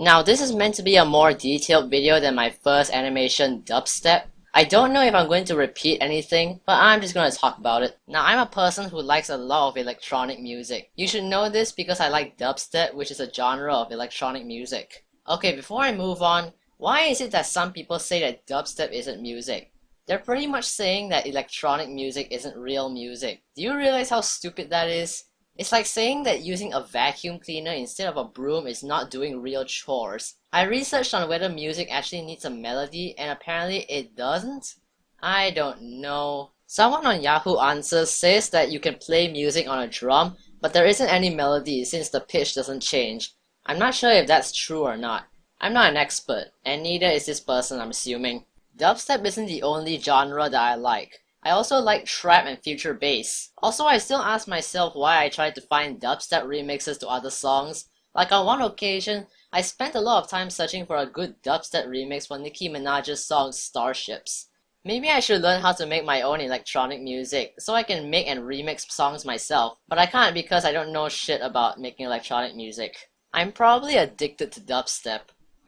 Now this is meant to be a more detailed video than my first animation dubstep. I don't know if I'm going to repeat anything, but I'm just going to talk about it. Now I'm a person who likes a lot of electronic music. You should know this because I like dubstep, which is a genre of electronic music. Okay, before I move on, why is it that some people say that dubstep isn't music? They're pretty much saying that electronic music isn't real music. Do you realize how stupid that is? It's like saying that using a vacuum cleaner instead of a broom is not doing real chores. I researched on whether music actually needs a melody, and apparently it doesn't? I don't know. Someone on Yahoo Answers says that you can play music on a drum, but there isn't any melody since the pitch doesn't change. I'm not sure if that's true or not. I'm not an expert, and neither is this person, I'm assuming. Dubstep isn't the only genre that I like. I also like trap and future bass. Also, I still ask myself why I tried to find dubstep remixes to other songs. Like on one occasion, I spent a lot of time searching for a good dubstep remix for Nicki Minaj's song Starships. Maybe I should learn how to make my own electronic music, so I can make and remix songs myself, but I can't because I don't know shit about making electronic music. I'm probably addicted to dubstep.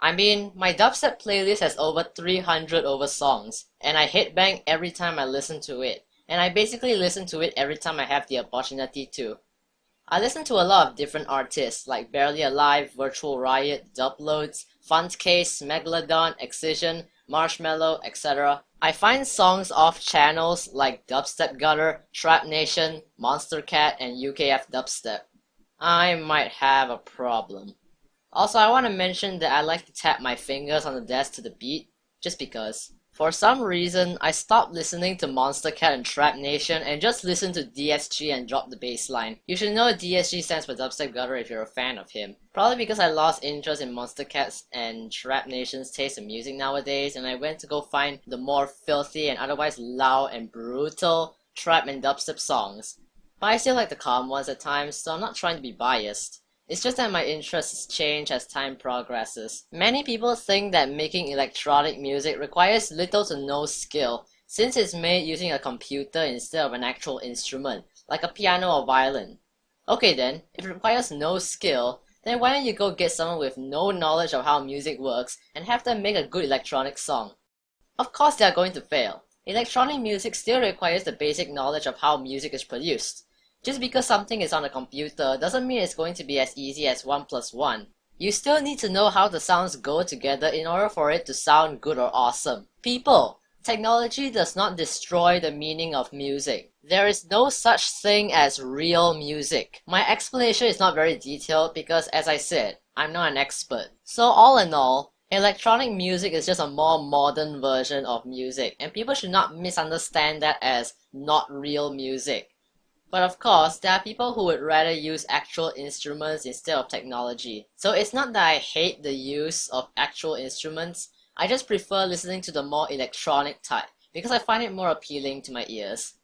I mean, my dubstep playlist has over 300 songs, and I headbang every time I listen to it, and I basically listen to it every time I have the opportunity to. I listen to a lot of different artists like Barely Alive, Virtual Riot, Dubloads, Funtcase, Megalodon, Excision, Marshmello, etc. I find songs off channels like Dubstep Gutter, Trap Nation, Monster Cat, and UKF Dubstep. I might have a problem. Also, I want to mention that I like to tap my fingers on the desk to the beat, just because. For some reason, I stopped listening to Monster Cat and Trap Nation and just listened to DSG and dropped the bass line. You should know DSG stands for Dubstep Gutter if you're a fan of him. Probably because I lost interest in Monster Cat's and Trap Nation's taste in music nowadays, and I went to go find the more filthy and otherwise loud and brutal trap and dubstep songs. But I still like the calm ones at times, so I'm not trying to be biased. It's just that my interests change as time progresses. Many people think that making electronic music requires little to no skill, since it's made using a computer instead of an actual instrument, like a piano or violin. Okay then, if it requires no skill, then why don't you go get someone with no knowledge of how music works and have them make a good electronic song? Of course they are going to fail. Electronic music still requires the basic knowledge of how music is produced. Just because something is on a computer doesn't mean it's going to be as easy as 1 plus 1. You still need to know how the sounds go together in order for it to sound good or awesome. People, technology does not destroy the meaning of music. There is no such thing as real music. My explanation is not very detailed because, as I said, I'm not an expert. So all in all, electronic music is just a more modern version of music, and people should not misunderstand that as not real music. But of course, there are people who would rather use actual instruments instead of technology. So it's not that I hate the use of actual instruments, I just prefer listening to the more electronic type, because I find it more appealing to my ears.